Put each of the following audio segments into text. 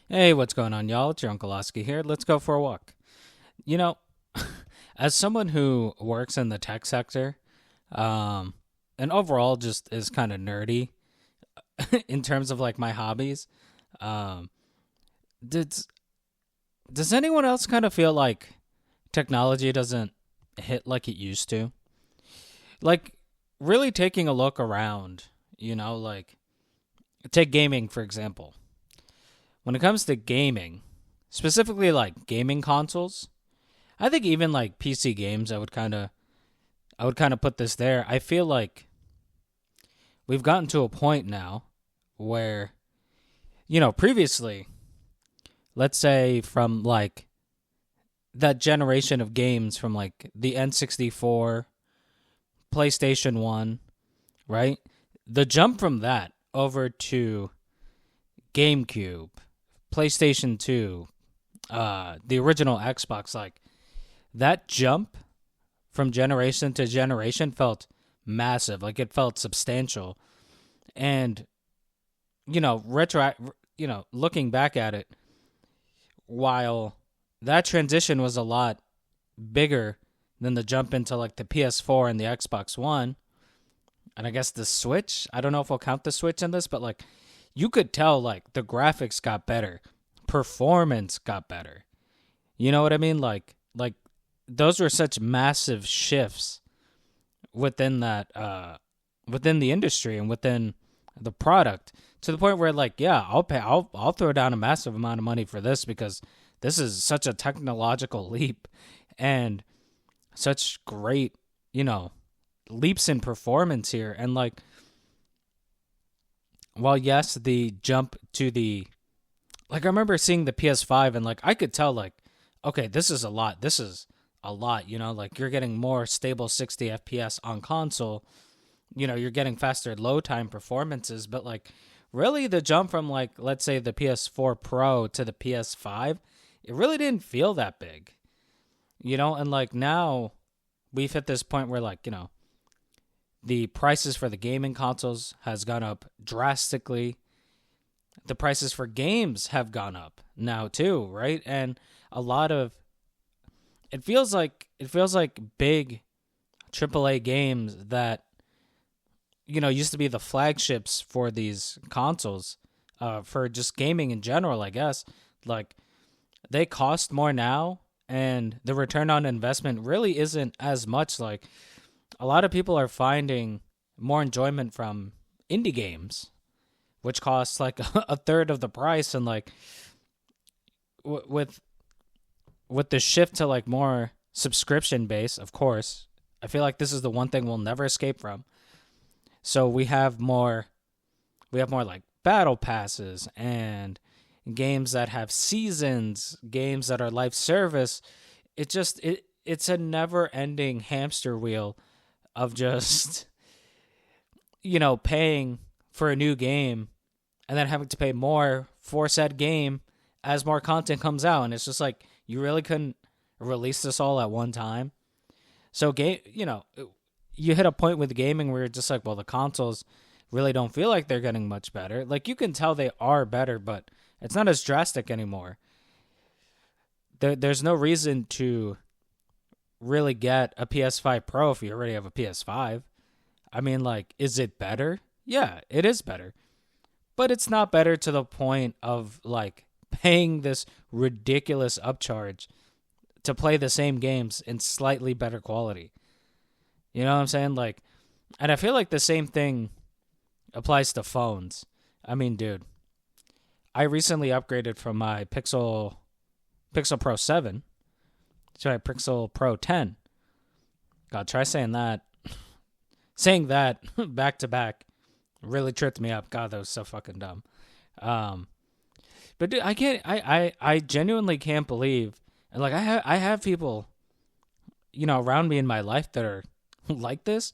Hey, what's going on, y'all? It's your Uncle Oski here. Let's go for a walk. You know, as someone who works in the tech sector, um, and overall just is kind of nerdy in terms of like my hobbies, um, does does anyone else kind of feel like technology doesn't hit like it used to? Like, really taking a look around, like take gaming for example. When it comes to gaming, specifically like gaming consoles, I think even like PC games, I would kind of put this there. I feel like we've gotten to a point now where previously, let's say from like that generation of games from like the N64, PlayStation 1, right? The jump from that over to GameCube, PlayStation 2, the original Xbox, like that jump from generation to generation felt massive. Like it felt substantial. And looking back at it, while that transition was a lot bigger than the jump into like the PS4 and the Xbox One, and I guess the Switch. I don't know if we'll count the Switch in this, but like you could tell like the graphics got better, performance got better. You know what I mean? Like those were such massive shifts within that within the industry and within the product, to the point where like, yeah, I'll throw down a massive amount of money for this because this is such a technological leap and such great, you know, leaps in performance here. And like, while yes, the jump to the, like, I remember seeing the PS5 and like I could tell like, okay, this is a lot. This is a lot, like you're getting more stable 60 FPS on console. You're getting faster load time performances, but like really the jump from like, let's say the PS4 Pro to the PS5, it really didn't feel that big. And like now we've hit this point where like, the prices for the gaming consoles has gone up drastically. The prices for games have gone up now too, right? And a lot of it feels like big AAA games that used to be the flagships for these consoles, for just gaming in general, I guess. Like they cost more now, and the return on investment really isn't as much. Like a lot of people are finding more enjoyment from indie games, which costs like a third of the price, and like with the shift to like more subscription base, of course, I feel like this is the one thing we'll never escape from. So we have more like battle passes and games that have seasons, games that are live service. It's a never-ending hamster wheel of just paying for a new game and then having to pay more for said game as more content comes out, and it's just like you really couldn't release this all at one time. So you hit a point with gaming where you're just like, well, the consoles really don't feel like they're getting much better. Like you can tell they are better, but it's not as drastic anymore. There's no reason to really get a PS5 Pro if you already have a PS5. I mean, like, is it better? Yeah, it is better. But it's not better to the point of like paying this ridiculous upcharge to play the same games in slightly better quality. You know what I'm saying? Like, and I feel like the same thing applies to phones. I mean, dude, I recently upgraded from my Pixel Pro 7 to my Pixel Pro 10. God, try saying that. Saying that back to back really tripped me up. God, that was so fucking dumb. Um, but dude, I can't. I genuinely can't believe. And like I have people, around me in my life that are like this.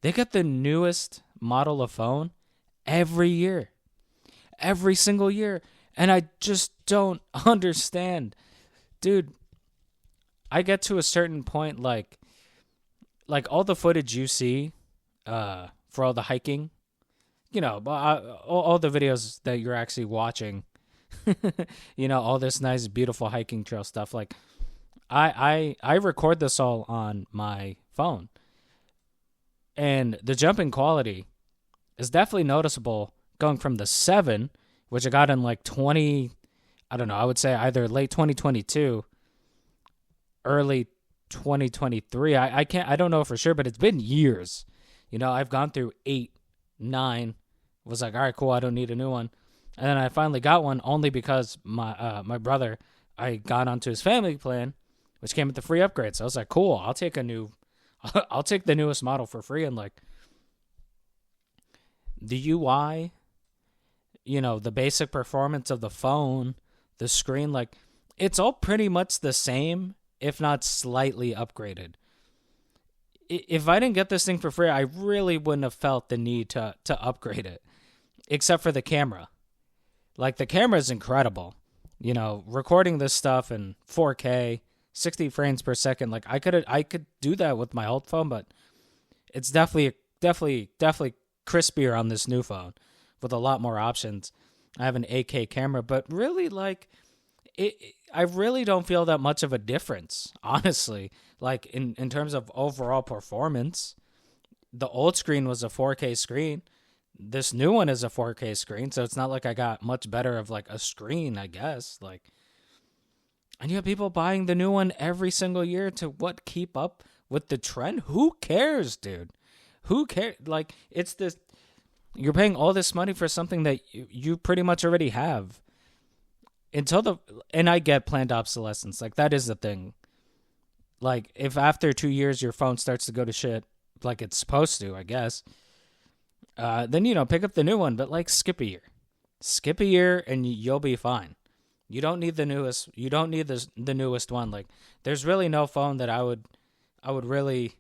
They get the newest model of phone every year, every single year, and I just don't understand, dude. I get to a certain point, like all the footage you see, for all the hiking, all the videos that you're actually watching All this nice, beautiful hiking trail stuff. Like, I record this all on my phone, and the jump in quality is definitely noticeable going from the 7, which I got in like 20, I don't know, I would say either late 2022, early 2023. I don't know for sure, but it's been years. I've gone through 8, 9, was like, all right, cool, I don't need a new one. And then I finally got one only because my brother, I got onto his family plan, which came with the free upgrade. So I was like, cool, I'll take the newest model for free. And like the UI, the basic performance of the phone, the screen, like it's all pretty much the same, if not slightly upgraded. If I didn't get this thing for free, I really wouldn't have felt the need to upgrade it, except for the camera. Like, the camera is incredible. Recording this stuff in 4K, 60 frames per second. Like, I could do that with my old phone, but it's definitely crispier on this new phone with a lot more options. I have an 8K camera, but really, like, I really don't feel that much of a difference, honestly. Like, in terms of overall performance, the old screen was a 4K screen. This new one is a 4K screen, so it's not like I got much better of like a screen, I guess. Like, and you have people buying the new one every single year to keep up with the trend. Who cares, dude? Who cares? Like, it's this. You're paying all this money for something that you pretty much already have. And I get planned obsolescence. Like, that is the thing. Like, if after 2 years your phone starts to go to shit, like it's supposed to, I guess. Then, pick up the new one, but like skip a year. Skip a year and you'll be fine. You don't need the newest. You don't need the newest one. Like, there's really no phone that I would really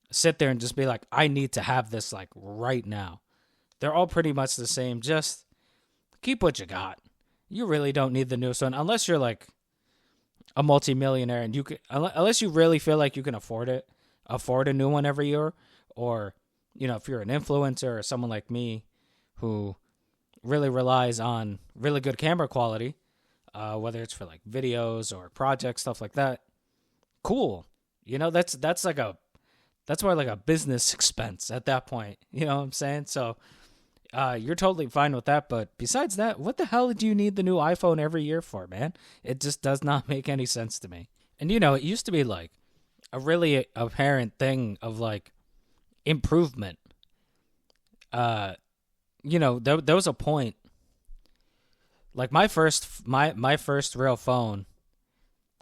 sit there and just be like, I need to have this like right now. They're all pretty much the same. Just keep what you got. You really don't need the newest one unless you're like a multimillionaire and unless you really feel like you can afford a new one every year, or if you're an influencer or someone like me who really relies on really good camera quality, whether it's for like videos or projects, stuff like that, cool. That's more like a business expense at that point. You know what I'm saying? So you're totally fine with that. But besides that, what the hell do you need the new iPhone every year for, man? It just does not make any sense to me. And it used to be like a really apparent thing of like improvement. There was a point. Like my first real phone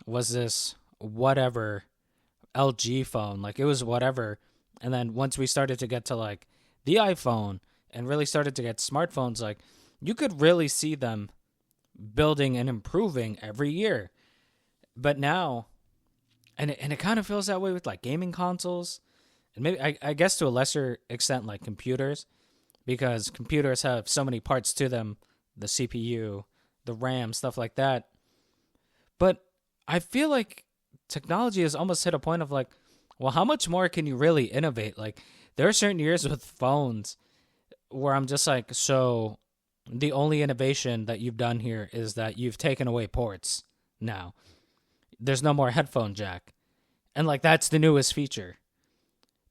was this whatever LG phone. Like it was whatever. And then once we started to get to like the iPhone and really started to get smartphones, like you could really see them building and improving every year. But now, and it kind of feels that way with like gaming consoles, and maybe I guess to a lesser extent like computers, because computers have so many parts to them, the CPU, the RAM, stuff like that. But I feel like technology has almost hit a point of like, well, how much more can you really innovate? Like there are certain years with phones where I'm just like, so the only innovation that you've done here is that you've taken away ports now. There's no more headphone jack. And like that's the newest feature.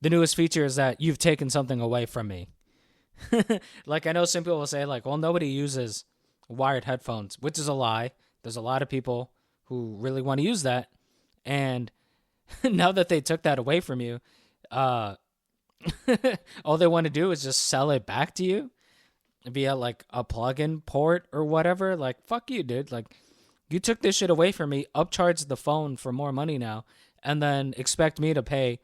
The newest feature is that you've taken something away from me. Like I know some people will say like, well, nobody uses wired headphones, which is a lie. There's a lot of people who really want to use that. And now that they took that away from you, all they want to do is just sell it back to you via like a plug-in port or whatever. Like, fuck you, dude. Like, you took this shit away from me, upcharged the phone for more money now, and then expect me to pay,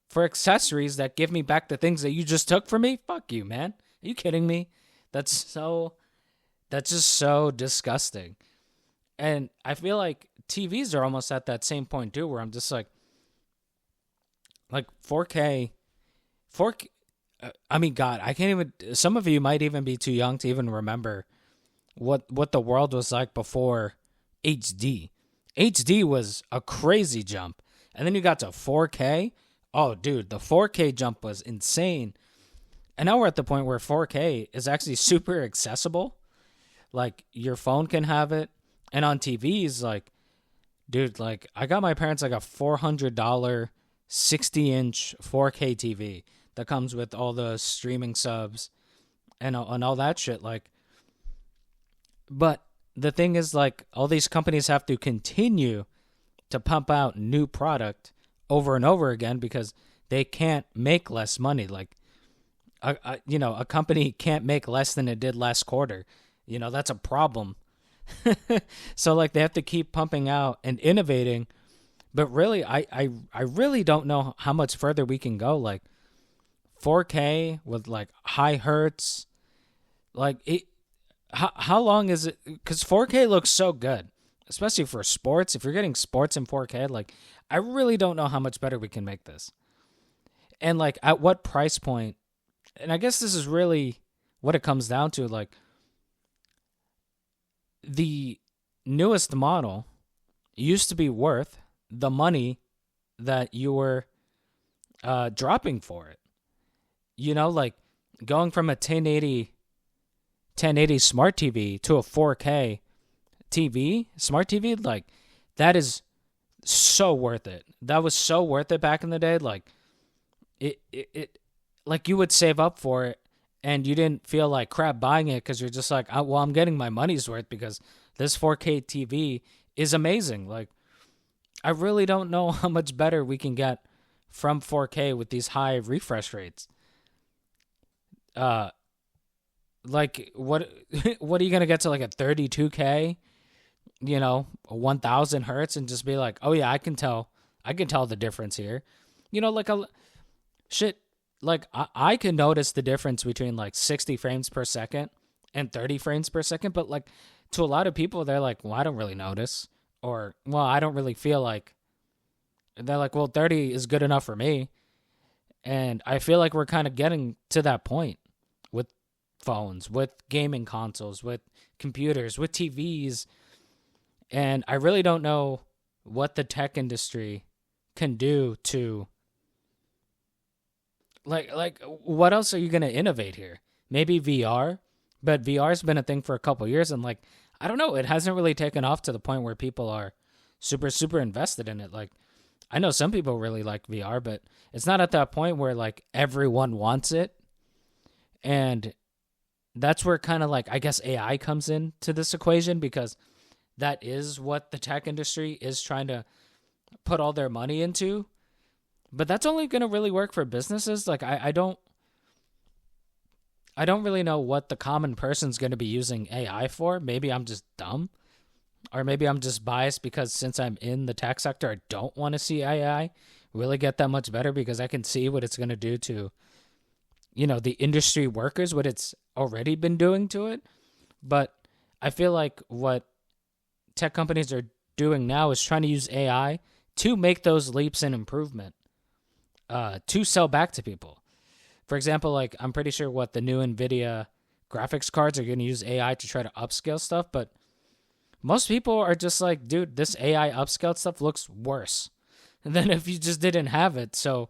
for accessories that give me back the things that you just took from me? Fuck you, man. Are you kidding me? That's just so disgusting. And I feel like TVs are almost at that same point too, where I'm just like 4K, I mean, God, I can't even, some of you might even be too young to even remember what the world was like before HD. HD was a crazy jump. And then you got to 4K. Oh, dude, the 4K jump was insane. And now we're at the point where 4K is actually super accessible. Like your phone can have it, and on TVs, like, dude, like I got my parents like a $400 60-inch 4K TV that comes with all the streaming subs and all that shit. Like, but the thing is, like, all these companies have to continue to pump out new product over and over again because they can't make less money. Like, a company can't make less than it did last quarter. That's a problem. So, like, they have to keep pumping out and innovating. But really, I really don't know how much further we can go. Like, 4K with, like, high hertz. Like, how long is it? Because 4K looks so good, especially for sports. If you're getting sports in 4K, like, I really don't know how much better we can make this. And, like, at what price point? And I guess this is really what it comes down to. Like, the newest model used to be worth the money that you were dropping for it. Like, going from a 1080 smart TV to a 4K smart TV, like, that is so worth it. That was so worth it back in the day. Like, it like, you would save up for it and you didn't feel like crap buying it because you're just like, well, I'm getting my money's worth because this 4K TV is amazing. Like, I really don't know how much better we can get from 4K with these high refresh rates. Like, what are you gonna get to, like, a 32K, 1000 hertz, and just be like, oh yeah, I can tell the difference here, like like I can notice the difference between, like, 60 frames per second and 30 frames per second, but, like, to a lot of people, they're like, well, I don't really notice, or, well, I don't really feel like. They're like, well, 30 is good enough for me. And I feel like we're kind of getting to that point with phones, with gaming consoles, with computers, with TVs. And I really don't know what the tech industry can do to, like what else are you going to innovate here? Maybe VR, but VR's been a thing for a couple years, and, like, I don't know, it hasn't really taken off to the point where people are super, super invested in it. Like, I know some people really like VR, but it's not at that point where, like, everyone wants it. And that's where kind of, like, I guess AI comes into this equation, because that is what the tech industry is trying to put all their money into. But that's only going to really work for businesses. Like, I don't really know what the common person's going to be using AI for. Maybe I'm just dumb. Or maybe I'm just biased because since I'm in the tech sector, I don't want to see AI really get that much better, because I can see what it's going to do to, the industry workers, what it's already been doing to it. But I feel like what tech companies are doing now is trying to use AI to make those leaps in improvement, to sell back to people. For example, like, I'm pretty sure what the new NVIDIA graphics cards are going to use AI to try to upscale stuff, but most people are just like, dude, this AI upscaled stuff looks worse than if you just didn't have it. So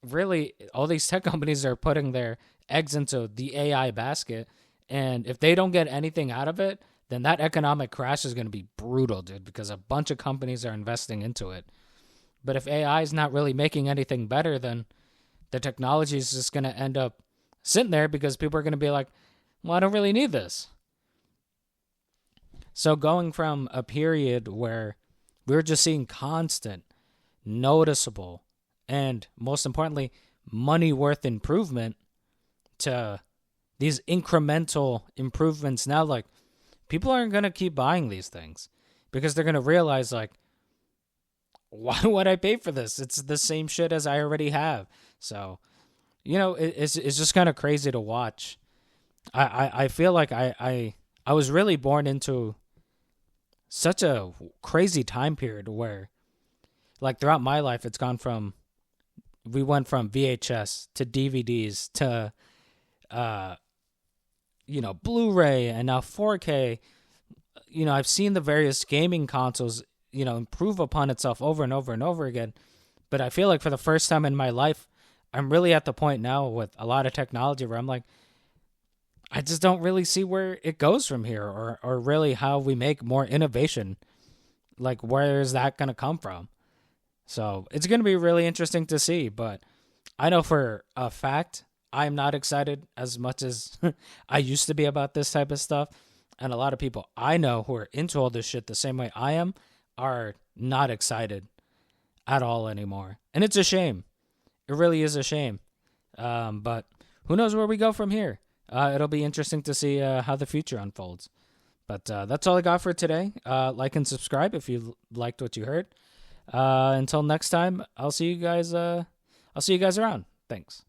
really, all these tech companies are putting their eggs into the AI basket, and if they don't get anything out of it, then that economic crash is going to be brutal, dude, because a bunch of companies are investing into it. But if AI is not really making anything better, then the technology is just going to end up sitting there because people are going to be like, well, I don't really need this. So going from a period where we were just seeing constant, noticeable, and most importantly, money worth improvement to these incremental improvements now, like, people aren't going to keep buying these things because they're going to realize, like, why would I pay for this? It's the same shit as I already have. So, it's just kind of crazy to watch. I feel like I was really born into such a crazy time period where, like, throughout my life, we went from VHS to DVDs to, Blu-ray, and now 4K. I've seen the various gaming consoles, improve upon itself over and over and over again. But I feel like for the first time in my life, I'm really at the point now with a lot of technology where I'm like, I just don't really see where it goes from here, or really how we make more innovation. Like, where is that going to come from? So it's going to be really interesting to see. But I know for a fact I'm not excited as much as I used to be about this type of stuff. And a lot of people I know who are into all this shit the same way I am are not excited at all anymore. And it's a shame. It really is a shame. But who knows where we go from here? It'll be interesting to see how the future unfolds. But that's all I got for today. Like and subscribe if you liked what you heard. Until next time, I'll see you guys. I'll see you guys around. Thanks.